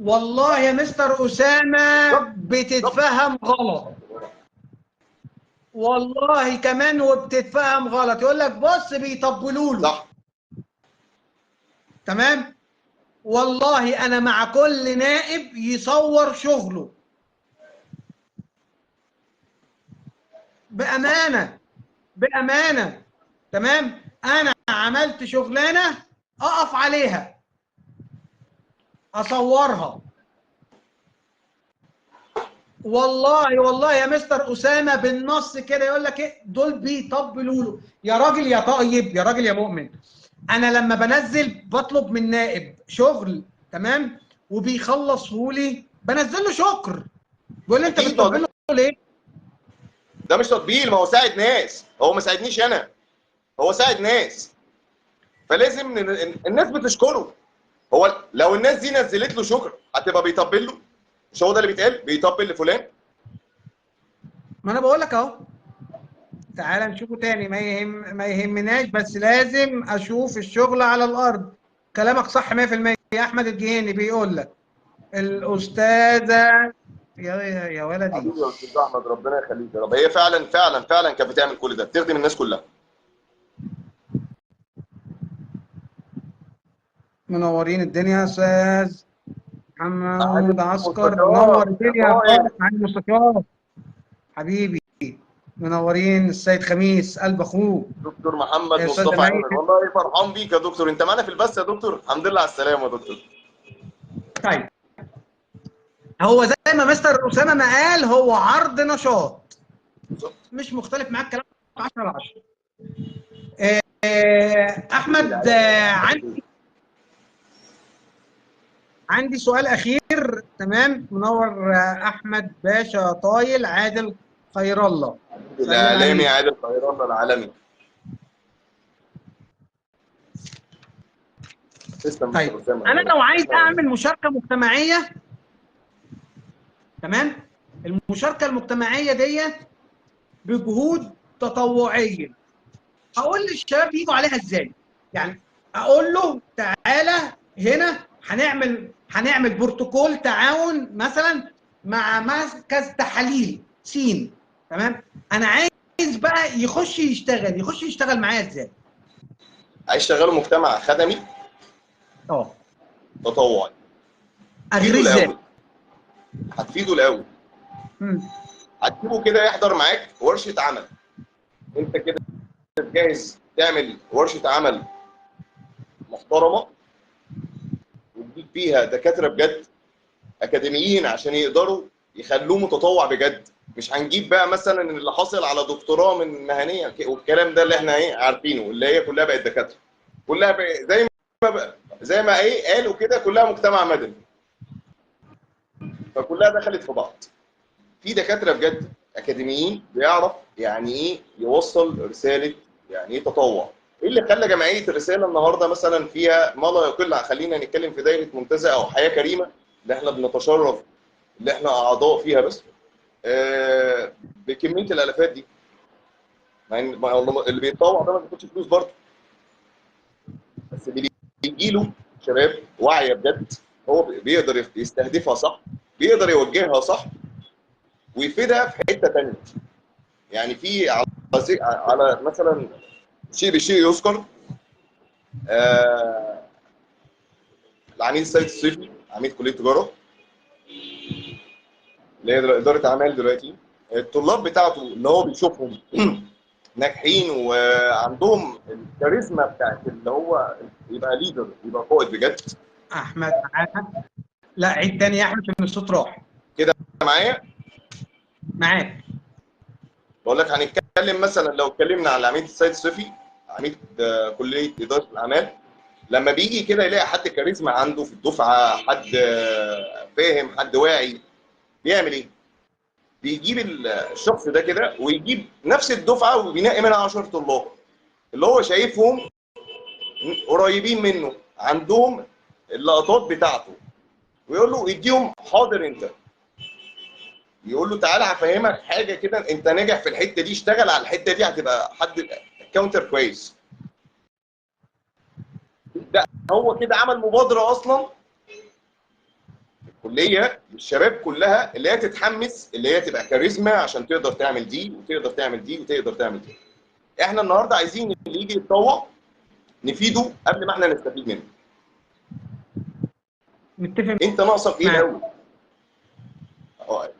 والله يا مستر أسامة بالظبط. بتتفهم غلط، والله كمان وبتتفهم غلط. يقول لك بص بيطبلوا له. صح. تمام. والله أنا مع كل نائب يصور شغله بأمانة، بأمانة. تمام. أنا عملت شغلانة أقف عليها أصورها. والله يا مستر أسامة بالنص كده يقول لك إيه دول بيطبلوا له. يا راجل يا طيب، يا راجل يا مؤمن، أنا لما بنزل بطلب من نائب شغل، تمام، وبيخلصه لي بنزل له شكر. بيقول لي أنت اكيد، ما هو بتطبل له ليه؟ ده مش تطبيل، ما هو ساعد ناس، هو ما ساعدنيش انا، هو ساعد ناس، فلازم الناس بتشكره. هو لو الناس دي نزلت له شكر هتبقى بيطبل له؟ مش هو ده اللي بيتقال بيطبل لفلان؟ ما أنا بقول لك أهو. تعالى نشوفه تاني، ما يهمناش، بس لازم اشوف الشغل على الارض. كلامك صح 100%. احمد الجهيني بيقول لك الاستاذه، يا ولدي. حبيبي يا استاذ احمد، ربنا يخليك يا رب. هي فعلا فعلا فعلا كانت بتعمل كل ده، بتخدم الناس كلها. منورين الدنيا يا استاذ معالي محمد عسكر، منور المستشار يا الدنيا يا قائد. خالد معالي المستشار حبيبي. منورين السيد خميس قلب اخوه. دكتور محمد يا استاذ مصطفى مي. عامر، والله فرحان بيك يا دكتور، انت معانا في البث يا دكتور، الحمد لله على السلامه يا دكتور. طيب، هو زي ما مستر اسامه ما قال، هو عرض نشاط، بالظبط. مش مختلف معاك كلام 10 على 10. احمد، عندي سؤال اخير. تمام، منور احمد باشا طايل عادل خير الله، سلم الاعلامي عليك. عادل خير الله العالمي. تسلم طيب، مستر اسامه، انا ربنا لو عايز يخليك. اعمل مشاركه مجتمعيه، تمام، المشاركه المجتمعيه ديت بجهود تطوعيه، اقول للشباب يجوا عليها ازاي؟ يعني اقول له تعالى هنا هنعمل بروتوكول تعاون مثلا مع مركز تحاليل سين. تمام. انا عايز بقى يخش يشتغل معايا ازاي؟ عايز تشغله مجتمع خدمي اه. تطوعي، اغريه تفيده ازاي؟ الاول. هتفيده الاول، مم. هتجيبه كده يحضر معاك ورشه عمل. انت كده جاهز تعمل ورشه عمل محترمه، وتجيب فيها دكاتره بجد، اكاديميين، عشان يقدروا يخلوه متطوع بجد. مش هنجيب بقى مثلا اللي حاصل على دكتوراه من مهنيه والكلام ده اللي احنا ايه عارفينه، اللي هي كلها بقت دكاتره، كلها بقى زي ما ايه قالوا كده، كلها مجتمع مدني، فكلها دخلت في بعض. في دكاتره بجد اكاديميين بيعرف يعني ايه يوصل رساله، يعني ايه تطوع. ايه اللي خلى جمعيه الرساله النهارده مثلا فيها ما لا يقل عن، خلينا نتكلم في دايره منتزه او حياه كريمه اللي احنا بنتشرف اللي احنا اعضاء فيها بس، بكميه الالافات دي. اللي بيتطوع ده ما بياخدش فلوس برضه، بس اللي بيجي له شباب واعيه بجد، هو بيقدر يستهدفها صح، بيقدر يوجهها صح، ويفيدها في حته ثانيه. يعني في على مثلا شيء بشيء يذكر، آه العميد السيد الصيفي، عميد كليه تجاره اللي هي اداره اعمال دلوقتي، الطلاب بتاعته اللي هو بيشوفهم ناجحين وعندهم الكاريزما بتاعت اللي هو يبقى ليدر، يبقى قائد بجد. احمد معاك؟ لا عيد تاني يا احمد عشان الصوت راح. كده معايا؟ معاك. بقول لك هنتكلم مثلا لو اتكلمنا على العميد السيد الصيفي، عميد كليه اداره الاعمال، لما بيجي كده يلاقي حد كاريزما عنده في الدفعه، حد فاهم، حد واعي، بيعمل ايه؟ بيجيب الشخص ده كده ويجيب نفس الدفعه وبينقي منها 10 طلاب اللي هو شايفهم قريبين منه، عندهم اللقطات بتاعته، ويقول له اديهم حاضر انت، يقول له تعالى هفهمك حاجه كده، انت ناجح في الحته دي، اشتغل على الحته دي هتبقى حد كاونتر كويس. ده هو كده عمل مبادره اصلا كليه للشباب كلها اللي هي تتحمس، اللي هي تبقى كاريزما عشان تقدر تعمل دي وتقدر تعمل دي وتقدر تعمل دي. احنا النهارده عايزين اللي يجي يتطوع نفيده قبل ما احنا نستفيد منه. متفق انت ناقصك ايه معاك. الاول؟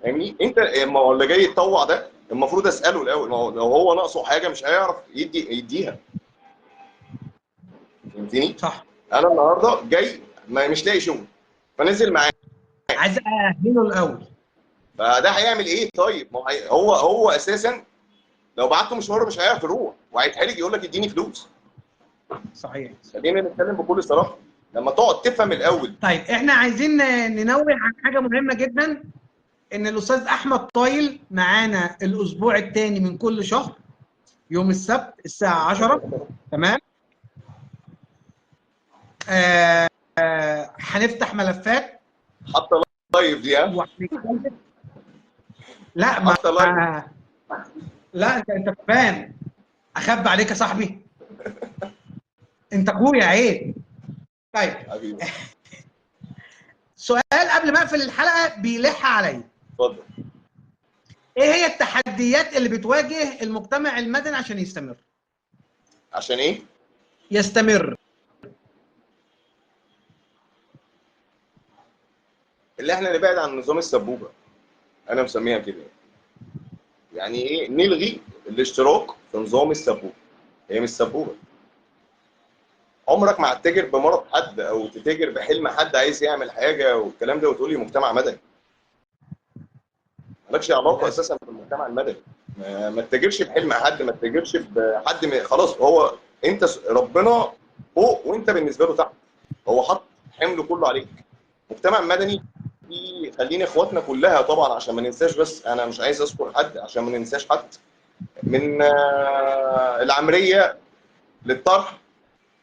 فاهمني؟ انت ما هو اللي جاي يتطوع ده المفروض اساله الاول، ما هو لو هو ناقصه حاجه مش هيعرف يديها. فهمتني؟ صح. انا النهارده جاي مش لاقي شغل فنزل معاه، عايز اهله الاول. فده هيعمل ايه؟ طيب ما هو اساسا لو بعته مشوار مش هيعرف يروح وهيتحرج يقول لك اديني فلوس. صحيح. خلينا نتكلم بكل صراحه، لما تقعد تفهم الاول. طيب احنا عايزين ننوه عن حاجه مهمه جدا، ان الاستاذ احمد طايل معانا الاسبوع الثاني من كل شهر يوم السبت الساعه 10. تمام. هنفتح ملفات حتى لايف دي، ها؟ وهنتكلم. لا ما حتى لايف. لا انت فاهم، اخبي عليك يا صاحبي، انت اخويا عيب. طيب حبيبي سؤال قبل ما اقفل الحلقه بيلح عليا، اتفضل. ايه هي التحديات اللي بتواجه المجتمع المدني عشان يستمر؟ عشان ايه؟ يستمر. اللي احنا نبعد عن نظام السبوبه، انا مسميها كده. يعني ايه؟ نلغي الاشتراك في نظام السبوبه. هي مش سبوبه. عمرك ما هتتاجر بمرض حد او تتاجر بحلم حد عايز يعمل حاجه والكلام ده وتقول لي مجتمع مدني. مالكش علاقه اساسا بالمجتمع المدني. ما تتاجرش بحلم حد، ما تتاجرش بحد خلاص هو انت ربنا فوق وانت بالنسبه له تحت. هو حط حمله كله عليك. مجتمع مدني في خلينا اخواتنا كلها طبعا عشان ما ننساش، بس انا مش عايز اذكر حد عشان ما ننساش حد. من العمريه للطرح،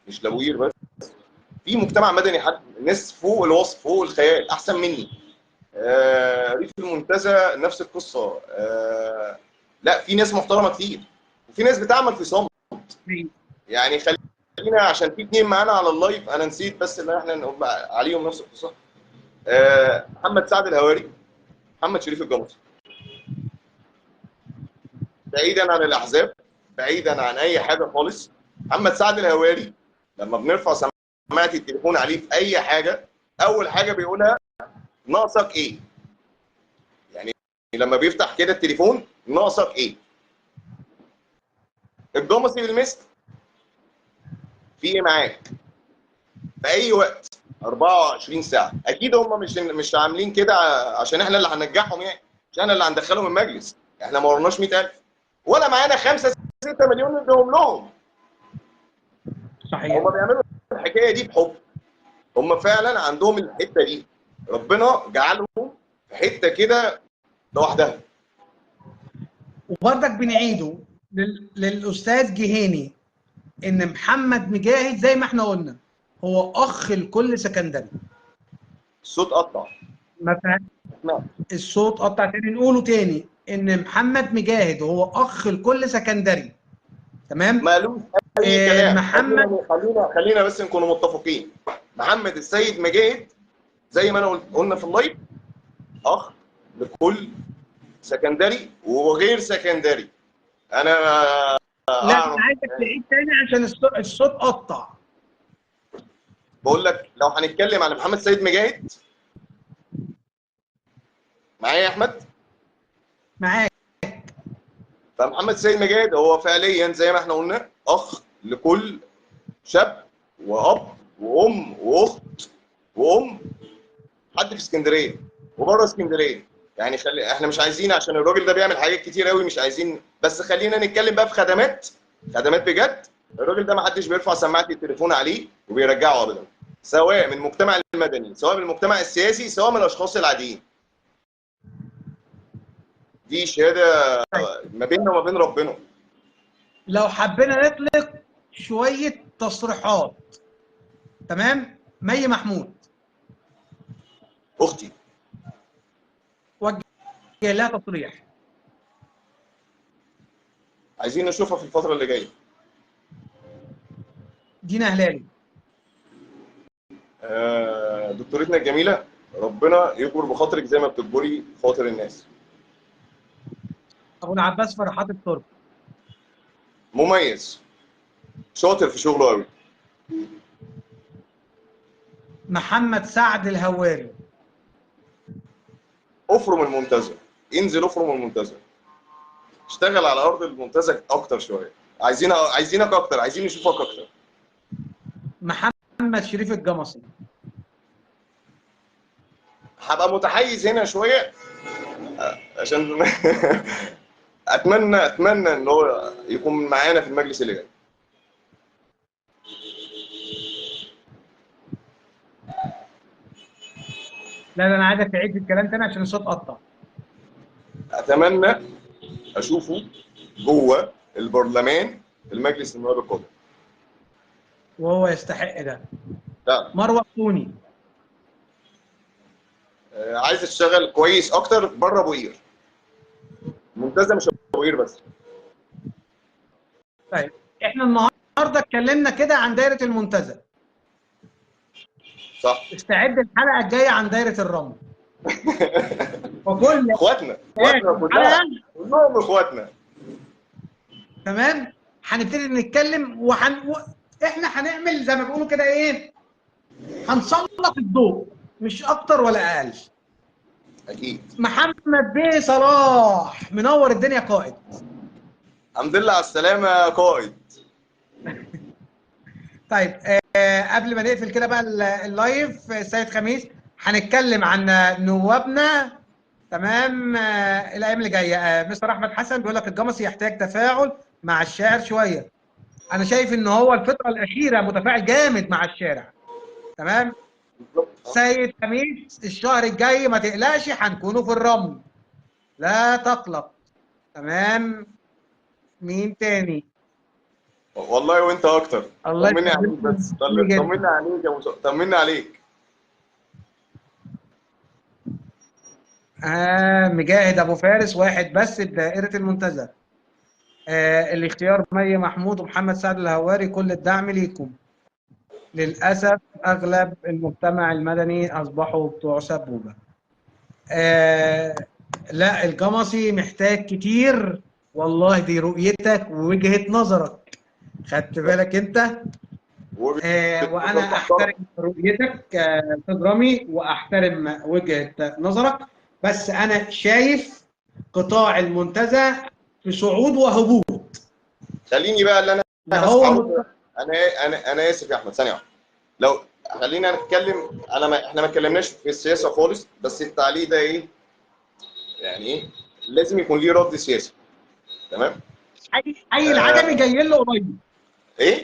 مش لوير بس. في مجتمع مدني حد ناس فوق الوصف، فوق الخيال، احسن مني. ريف المنتزه نفس القصه. لا، في ناس محترمه كتير وفي ناس بتعمل في صمت. يعني خلينا عشان في اتنين معانا على اللايف انا نسيت بس اللي احنا نقول عليهم نفس القصه. محمد سعد الهواري، محمد شريف الجمصري. بعيدا عن الاحزاب، بعيدا عن اي حاجه خالص، محمد سعد الهواري لما بنرفع سماعه التليفون عليه في اي حاجه اول حاجه بيقولها ناقصك ايه؟ يعني لما بيفتح كده التليفون ناقصك ايه؟ الجمصري بالمثل، في ايه معاك؟ في اي وقت 24 ساعه. اكيد هم مش عاملين كده عشان احنا اللي هننجحهم، يعني مش احنا اللي هندخلهم المجلس. احنا ما ورناش 100,000 ولا معانا 5 6 مليون نديهم لهم. صحيح. هم بيعملوا الحكايه دي بحب. هم فعلا عندهم الحته دي، ربنا جعلهم في حته كده لوحدها. وبرضك بنعيده للاستاذ جهيني ان محمد مجاهد زي ما احنا قلنا هو اخ لكل سكندري. الصوت قطع. مثلا نعم. الصوت قطع تاني، نقوله تاني ان محمد مجاهد هو اخ لكل سكندري. تمام. مالوش اي كلام. محمد خلينا بس نكون متفقين. محمد السيد مجاهد زي ما انا قلنا في اللايف اخ لكل سكندري وغير سكندري. انا لا انا اعرف. عايزك تعيد تاني عشان الصوت قطع. بقول لك لو هنتكلم عن محمد سيد مجاهد، معايا يا احمد؟ معاك. فمحمد سيد مجاهد هو فعليا زي ما احنا قلنا اخ لكل شاب واب وام واخت وام حد في اسكندريه وبره اسكندريه. يعني احنا مش عايزين عشان الراجل ده بيعمل حاجات كتير قوي مش عايزين، بس خلينا نتكلم بقى في خدمات بجد. الراجل ده ما حدش بيرفع سماعه التليفون عليه وبيرجعه ابدا، سواء من المجتمع المدني سواء من المجتمع السياسي سواء من الاشخاص العاديين. دي شهاده ما بيننا وما بين ربنا. لو حبينا نطلق شويه تصريحات، تمام، مي محمود اختي وجه لها تصريح عايزين نشوفها في الفتره اللي جايه. دينا هلالي دكتورتنا الجميله ربنا يكبر بخاطرك زي ما بتكبري خاطر الناس. ابو العباس فرحات الترك. مميز، شاطر في شغله قوي. محمد سعد الهواري. افرم المنتزه، انزل افرم المنتزه، اشتغل على ارض المنتزه اكتر شويه، عايزينك اكتر، عايزين نشوفك اكتر. محمد شريف الجمصي. هبقى متحيز هنا شويه عشان اتمنى ان هو يكون معانا في المجلس اللي جاي. لا انا عايزك تعيد الكلام تاني عشان الصوت قطع. اتمنى اشوفه جوه البرلمان في المجلس النواب القادم. وهو يستحق ده. لا مروه كوني. عايز اشتغل كويس اكتر بره ابو قير. منتزه مش ابو قير بس. طيب احنا النهارده اتكلمنا كده عن دايره المنتزه. صح. استعد الحلقه الجايه عن دايره الرمل. وكل اخواتنا كلها، حلقه كلهم اخواتنا. تمام هنبتدي نتكلم احنا هنعمل زي ما بيقولوا كده ايه، هنسلط الضوء مش اكتر ولا اقل. اكيد. محمد بيه صلاح منور الدنيا قائد. الحمد لله على السلامه يا قائد. طيب قبل ما نقفل كده بقى اللايف سيد خميس، هنتكلم عن نوابنا تمام الايام اللي جايه. مستر احمد حسن بيقول لك الجمصي يحتاج تفاعل مع الشاعر شويه. انا شايف ان هو الفتره الاخيره متفاعل جامد مع الشارع. تمام. سيد خميس الشهر الجاي ما تقلقش هنكونوا في الرمل، لا تقلق. تمام. مين تاني؟ والله وانت اكتر. الله طمني عليك يخليك بس، جدا. طمني عليك يا طمني عليك. مجاهد ابو فارس واحد بس بدائره المنتزه. الاختيار مي محمود ومحمد سعد الهواري، كل الدعم ليكم. للاسف اغلب المجتمع المدني اصبحوا بتوع سبوبه. لا الجمصي محتاج كتير والله، دي رؤيتك ووجهه نظرك، خدت بالك انت. وانا احترم رؤيتك استاذ رامي واحترم وجهه نظرك، بس انا شايف قطاع المنتزه في صعود وهبوط. خليني بقى اللي انا لا بس هو انا اسف يا احمد ثانيه واحده. لو خلينا نتكلم، احنا ما اتكلمناش في السياسه خالص، بس التعليق ده ايه؟ يعني ايه؟ لازم يكون ليه رد سياسي. تمام؟ حي العجمي جاي له قريب. ايه؟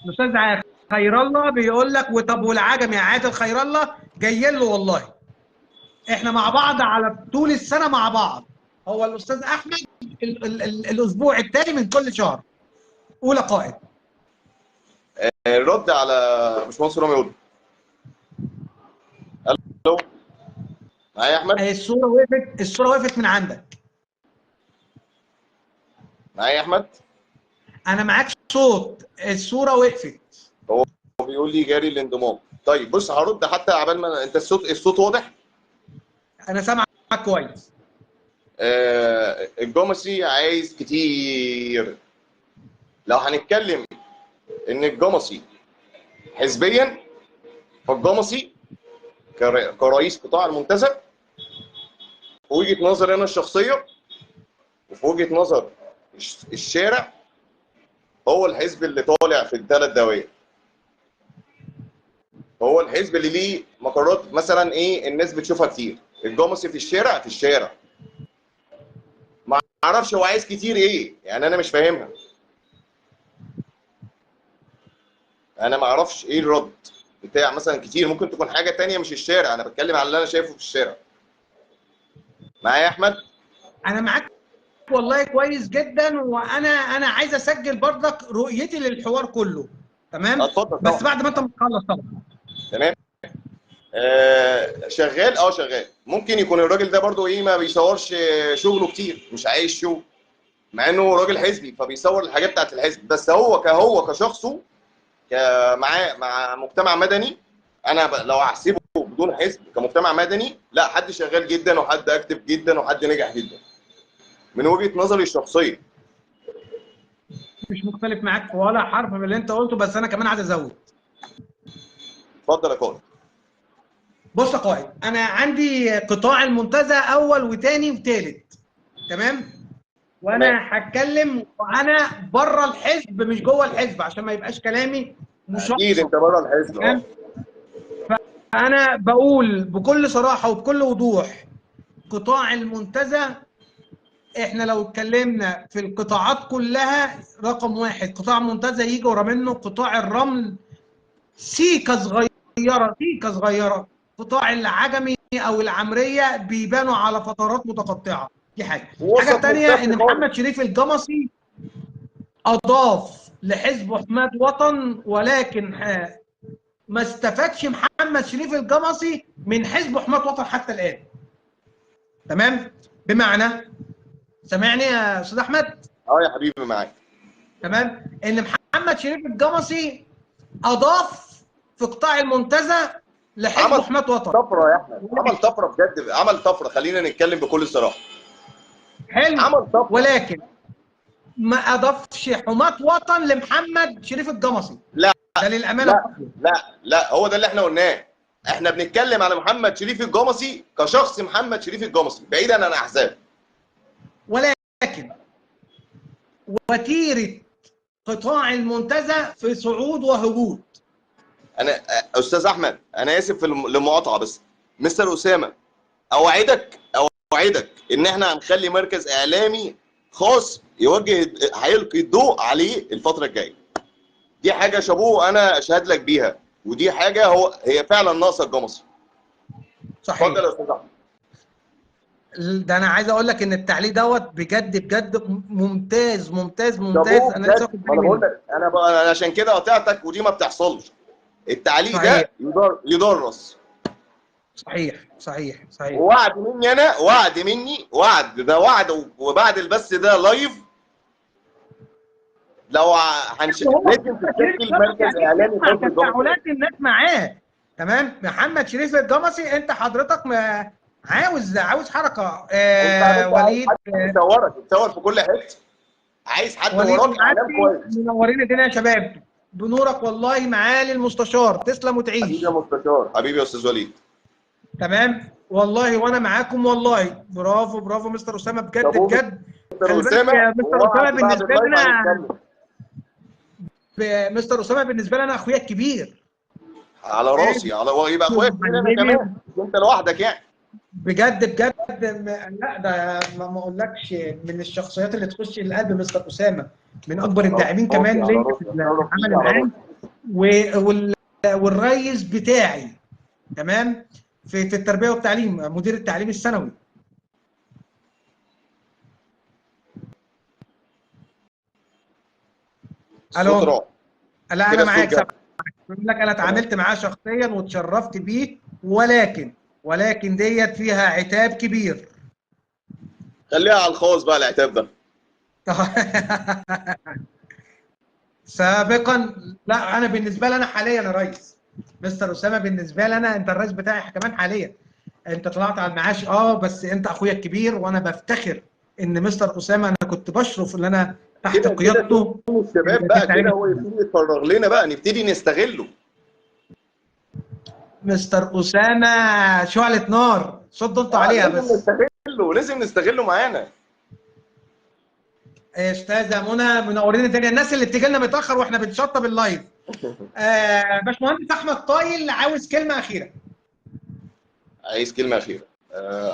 الاستاذ خير الله بيقول لك وطب والعجمي يا عادل خير الله جاي له والله. احنا مع بعض على طول السنه مع بعض. هو الاستاذ احمد الاسبوع الثاني من كل شهر اولى قائد. الرد على باشمهندس رامي قول. الو معايا يا احمد؟ الصوره وقفت من عندك. معايا يا احمد؟ انا معاك صوت، الصوره وقفت. هو بيقول لي جاري الانضمام. طيب بص هرد حتى عبال ما انت الصوت واضح؟ انا سامعك كويس. الجمصي عايز كتير. لو هنتكلم ان الجمصي حزبيا، فالجمصي كرئيس قطاع المنتزه في وجهه نظري انا الشخصيه وفي وجهه نظر الشارع، هو الحزب اللي طالع في الثلاث دوائر. هو الحزب اللي ليه مقرات مثلا ايه الناس بتشوفها كتير. الجمصي في الشارع ما اعرفش هو عايز كتير ايه، يعني انا مش فاهمها. انا ما اعرفش ايه الرد بتاع مثلا كتير، ممكن تكون حاجه تانية مش الشارع. انا بتكلم على اللي انا شايفه في الشارع. معايا يا احمد؟ انا معاك والله كويس جدا، وانا عايز اسجل برضك رؤيتي للحوار كله. تمام. اتفضل بس طبعا. بعد ما انت مخلص طبعا. تمام. شغال. ممكن يكون الراجل ده برضو ايه ما بيصورش شغله كتير، مش عايز شو، مع انه راجل حزبي فبيصور الحاجات بتاعت الحزب، بس هو كشخصه مع مجتمع مدني انا لو هحسبه بدون حزب كمجتمع مدني، لا، حد شغال جدا وحد اكتف جدا وحد نجح جدا من وجهه نظري الشخصيه. مش مختلف معاك في ولا حرف من اللي انت قلته، بس انا كمان عايز ازود. اتفضل يا قائد. بص يا قائد، انا عندي قطاع المنتزه اول وثاني وثالث، تمام؟ وانا هتكلم وانا بره الحزب مش جوه الحزب عشان ما يبقاش كلامي اكيد مشخصن. انت بره الحزب. تمام؟ فانا بقول بكل صراحه وبكل وضوح، قطاع المنتزه احنا لو اتكلمنا في القطاعات كلها، رقم واحد قطاع منتزه يجي ورا منه قطاع الرمل، سيكه صغيره سيكه صغيره قطاع العجمي او العمريه بيبانوا على فترات متقطعه. دي حاجه. الحاجه الثانيه ان محمد شريف الجمصي اضاف لحزب حماة وطن، ولكن ما استفادش محمد شريف الجمصي من حزب حماة وطن حتى الان. تمام؟ بمعنى، سامعني يا استاذ احمد؟ يا حبيبي معاك. تمام؟ ان محمد شريف الجمصي اضاف في قطاع المنتزه لحزب حماة وطن. طفره يا احمد، عمل طفره بجد، عمل طفره، خلينا نتكلم بكل صراحه. حلو. عمل طفره، ولكن ما اضافش حماة وطن لمحمد شريف الجمصي. لا ده للامانه. لا هو ده اللي احنا قلناه. احنا بنتكلم على محمد شريف الجمصي كشخص، محمد شريف الجمصي بعيدا عن احزاب. ولكن وتيره قطاع المنتزه في صعود وهبوط. انا استاذ احمد، انا اسف في المقاطعه، بس مستر اسامه، اوعدك ان احنا هنخلي مركز اعلامي خاص هيلقي الضوء عليه الفتره الجايه. دي حاجه شابوه، انا اشهد لك بيها، ودي حاجه هي فعلا ناقصه الجمصي. صحيح. اتفضل يا استاذ احمد. ده انا عايز اقول لك ان التعليق دوت بجد ممتاز ممتاز ممتاز. انا لسه واخد بالي انا بقول منه. لك، انا عشان كده قاطعتك، ودي ما بتحصلش. التعليق صحيح. ده يدرس. صحيح صحيح صحيح. وعد مني انا، وعد، وبعد البث ده لايف، لو لازم تشكل مركز اعلامي خاص بالجمصي. تفاعلات الناس معاه. تمام؟ محمد شريف الجمصي، انت حضرتك عاوز حركه. وليد تصور في كل حته، عايز حد وليد وراك اعلام كويس. منورين الدنيا يا شباب، بنورك والله معالي المستشار، تسلم وتعيش. حبيبي يا مستشار، حبيبي يا استاذ وليد. تمام والله، وانا معاكم والله. برافو برافو مستر اسامه، بجد بجد. مستر اسامه، يا مستر اسامه بالنسبه لنا، مستر اسامه بالنسبه لنا اخويا الكبير. على راسي، يبقى اخويا الكبير انا كمان، انت لوحدك يعني. بجد لا ده ما اقولكش، من الشخصيات اللي تخش القلب مستر اسامه، من اكبر الداعمين كمان ليا في العمل العام، والريس بتاعي. تمام؟ في التربيه والتعليم، مدير التعليم الثانوي. الو. لا انا معاك، بقول لك انا اتعاملت معاه شخصيا واتشرفت بيه، ولكن ديت فيها عتاب كبير. خليها على الخاص بقى العتاب ده. سابقا، لا انا بالنسبه لي انا حاليا يا ريس، مستر اسامه بالنسبه لي انا، انت الرئيس بتاعي كمان حاليا. انت طلعت على المعاش بس انت اخويا الكبير، وانا بفتخر ان مستر اسامه انا كنت بشرف ان انا تحت قيادته. الشباب بقى كده هو يبتدي يتفرغ لنا بقى، نبتدي نستغله. مستر اسامه شعله نار، شدوا انتوا عليها بس. لازم نستغله معانا. استاذه منى، منورين الدنيا. الناس اللي بتيجي لنا متاخر واحنا بنشطب اللايف. باشمهندس احمد طايل عاوز كلمه اخيره. عايز كلمه اخيره.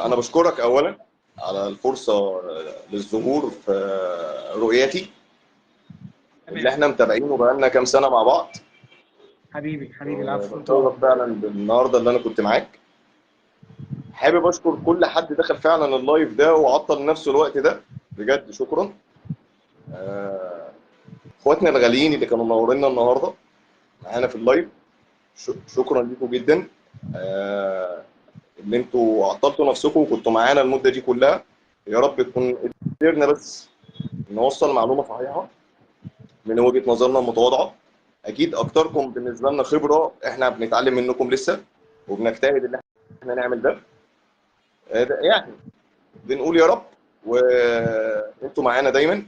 انا بشكرك اولا على الفرصه للظهور في رؤيتي اللي احنا متابعينه بقالنا كام سنه مع بعض. حبيبي العفو. بشكرك فعلا بالنهارده اللي انا كنت معاك. حابب اشكر كل حد دخل فعلا اللايف ده وعطل نفسه الوقت ده، بجد شكرا. اخواتنا الغاليين اللي كانوا منورينا النهارده معانا في اللايف، شكرا لكم جدا. اللي انتوا عطلتوا نفسكم وكنتوا معانا المده دي كلها. يا رب تكون قدرنا بس نوصل معلومه صحيحه من وجهه نظرنا المتواضعه. اكيد اكتركم بالنسبه لنا خبره، احنا بنتعلم منكم لسه وبنجتهد ان احنا نعمل ده. يعني بنقول يا رب وانتوا معانا دايما.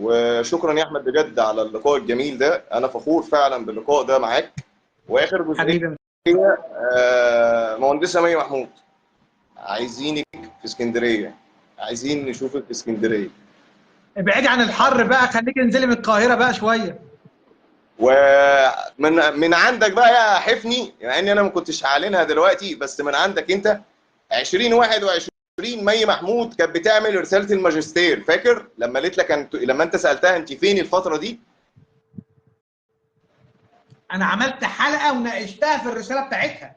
وشكرا يا احمد بجد على اللقاء الجميل ده، انا فخور فعلا باللقاء ده معاك. واخر جزئيه، حبيبي. مهندسه مي محمود، عايزينك في اسكندريه، عايزين نشوفك في اسكندريه. ابعدي عن الحر بقى، خليكي انزلي من القاهره بقى شويه. ومن عندك بقى يا حفني، مع اني انا ما كنتش هعلنها دلوقتي، بس من عندك انت 2021 مي محمود كانت بتعمل رساله الماجستير. فاكر لما قالت لك لما انت سالتها انت فين الفتره دي؟ انا عملت حلقه وناقشتها في الرساله بتاعتها.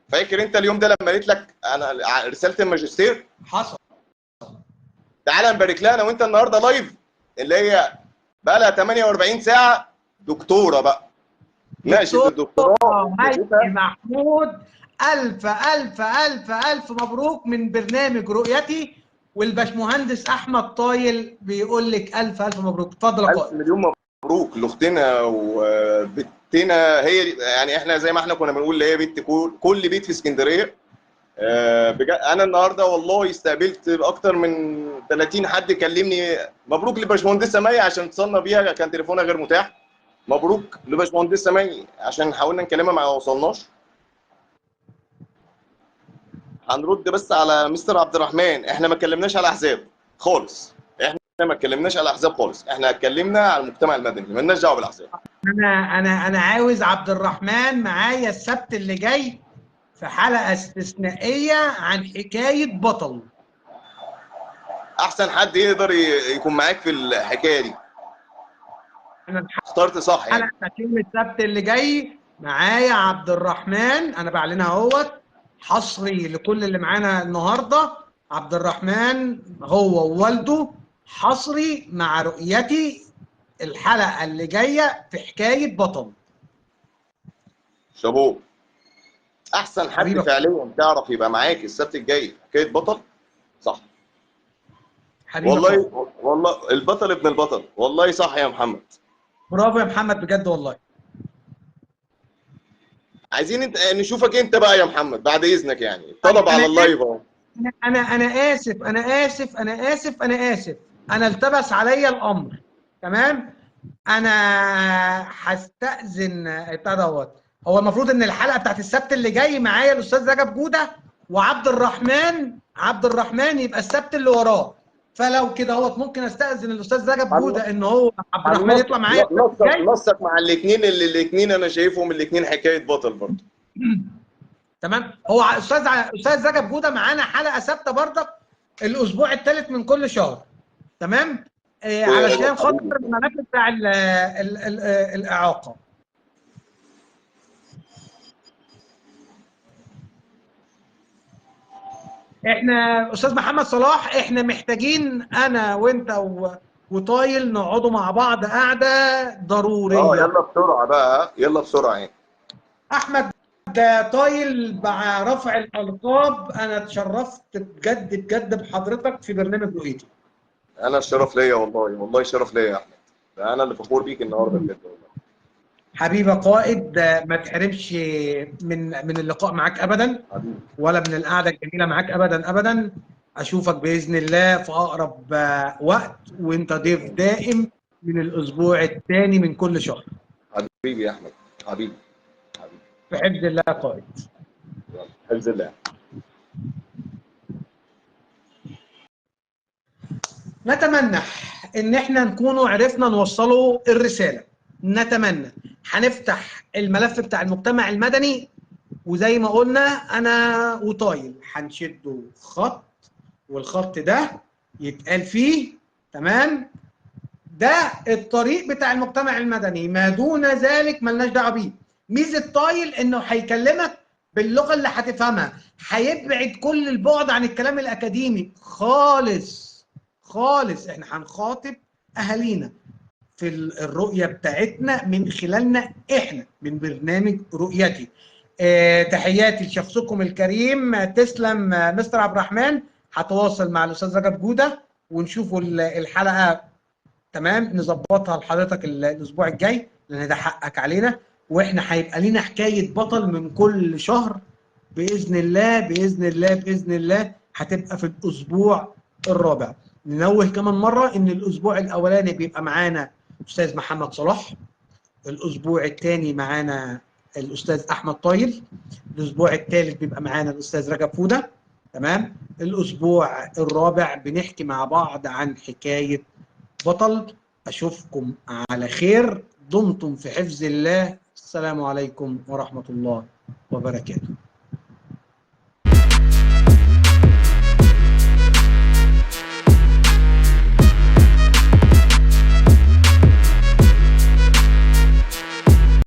فاكر انت اليوم ده لما قالت لك انا رساله الماجستير؟ حصل. تعالى نبارك لها انا وانت النهارده لايف، اللي هي بقى لها 48 ساعه دكتوره بقى، ناقشت الدكتوراه مي محمود. الف الف الف الف مبروك من برنامج رؤيتي، والباشمهندس احمد طايل بيقول لك الف الف مبروك. اتفضل يا ألف قائد. مليون مبروك لاختنا وبنتنا. هي يعني احنا زي ما احنا كنا بنقول اللي هي بنت كل بيت في اسكندريه. بجد انا النهارده والله استقبلت اكتر من 30 حد كلمني مبروك لباشمهندسه مي عشان اتصلنا بيها، كان تليفونها غير متاح. مبروك لباشمهندسه مي عشان حاولنا نكلمها ما وصلناش. هنرد بس على مستر عبد الرحمن، احنا ما اتكلمناش على احزاب خالص، احنا ما اتكلمناش على احزاب خالص، احنا اتكلمنا على المجتمع المدني، مالناش دعوه بالاحزاب. انا عاوز عبد الرحمن معايا السبت اللي جاي في حلقه استثنائيه عن حكايه بطل. احسن حد يقدر يكون معاك في الحكايه دي. انا اخترت صح يعني. الحلقه يوم السبت اللي جاي معايا عبد الرحمن، انا بعلنها اهوت حصري لكل اللي معانا النهارده. عبد الرحمن هو ووالده حصري مع رؤيتي الحلقه اللي جايه في حكايه بطل. شابوه. احسن حد حبيبك. فعليا تعرف يبقى معاك السبت الجاي حكايه بطل. صح حبيبك. والله البطل ابن البطل، والله صح يا محمد. برافو يا محمد بجد والله. عايزين نشوفك انت بقى يا محمد بعد اذنك، يعني طيب طلب على اللايف اهو. انا اسف. انا التبس عليا الامر. تمام. انا هستأذن بتاع دوت. هو المفروض ان الحلقه بتاعت السبت اللي جاي معايا الاستاذ رجب جوده وعبد الرحمن يبقى السبت اللي وراه. فلو كده هو ممكن استأذن الاستاذ رجب جوده ان هو عبد الرحمن يطلع معايا السبت الجاي. نصك مع الاثنين، اللي الاثنين انا شايفهم الاثنين حكايه بطل برضه. تمام. هو استاذ رجب جوده معانا حلقه ثابته برضك الاسبوع الثالث من كل شهر. تمام. علشان خاطر الملف بتاع الاعاقه. احنا استاذ محمد صلاح، احنا محتاجين انا وانت وطايل نقعدوا مع بعض قعده ضروريه. يلا بسرعه بقى، يلا بسرعه يعني. احمد طايل مع رفع الالقاب، انا اتشرفت بجد بجد بحضرتك في برنامج رؤيتي. انا الشرف ليا والله الشرف ليا يا احمد، ده انا اللي فخور بيك النهارده بجد والله. حبيبي قائد، ما تحرمش من اللقاء معاك ابدا، ولا من القعده الجميله معاك ابدا ابدا. اشوفك باذن الله في اقرب وقت، وانت ضيف دائم من الاسبوع الثاني من كل شهر. حبيبي يا احمد، حبيبي. في حفظ الله يا قائد. حفظ الله. نتمنى ان احنا نكونوا عرفنا نوصلوا الرساله. نتمنى هنفتح الملف بتاع المجتمع المدني، وزي ما قلنا انا وطايل هنشده خط، والخط ده يتقال فيه تمام ده الطريق بتاع المجتمع المدني، ما دون ذلك ملناش دعوه بيه. ميزه طايل انه هيكلمك باللغه اللي هتفهمها، هيبعد كل البعد عن الكلام الاكاديمي خالص خالص. احنا هنخاطب اهالينا في الرؤيه بتاعتنا من خلالنا احنا من برنامج رؤيتي. تحياتي لشخصكم الكريم. تسلم مستر عبد الرحمن. هتواصل مع الاستاذ رجب جوده ونشوفوا الحلقه تمام، نظبطها لحضرتك الاسبوع الجاي لان ده حقك علينا، واحنا هيبقى لينا حكايه بطل من كل شهر باذن الله باذن الله باذن الله، هتبقى في الاسبوع الرابع. ننوه كمان مره ان الاسبوع الاولاني بيبقى معانا استاذ محمد صلاح، الاسبوع الثاني معانا الاستاذ احمد طايل، الاسبوع الثالث بيبقى معانا الاستاذ رجب فوده، تمام. الاسبوع الرابع بنحكي مع بعض عن حكايه بطل. اشوفكم على خير، دمتم في حفظ الله. السلام عليكم ورحمه الله وبركاته.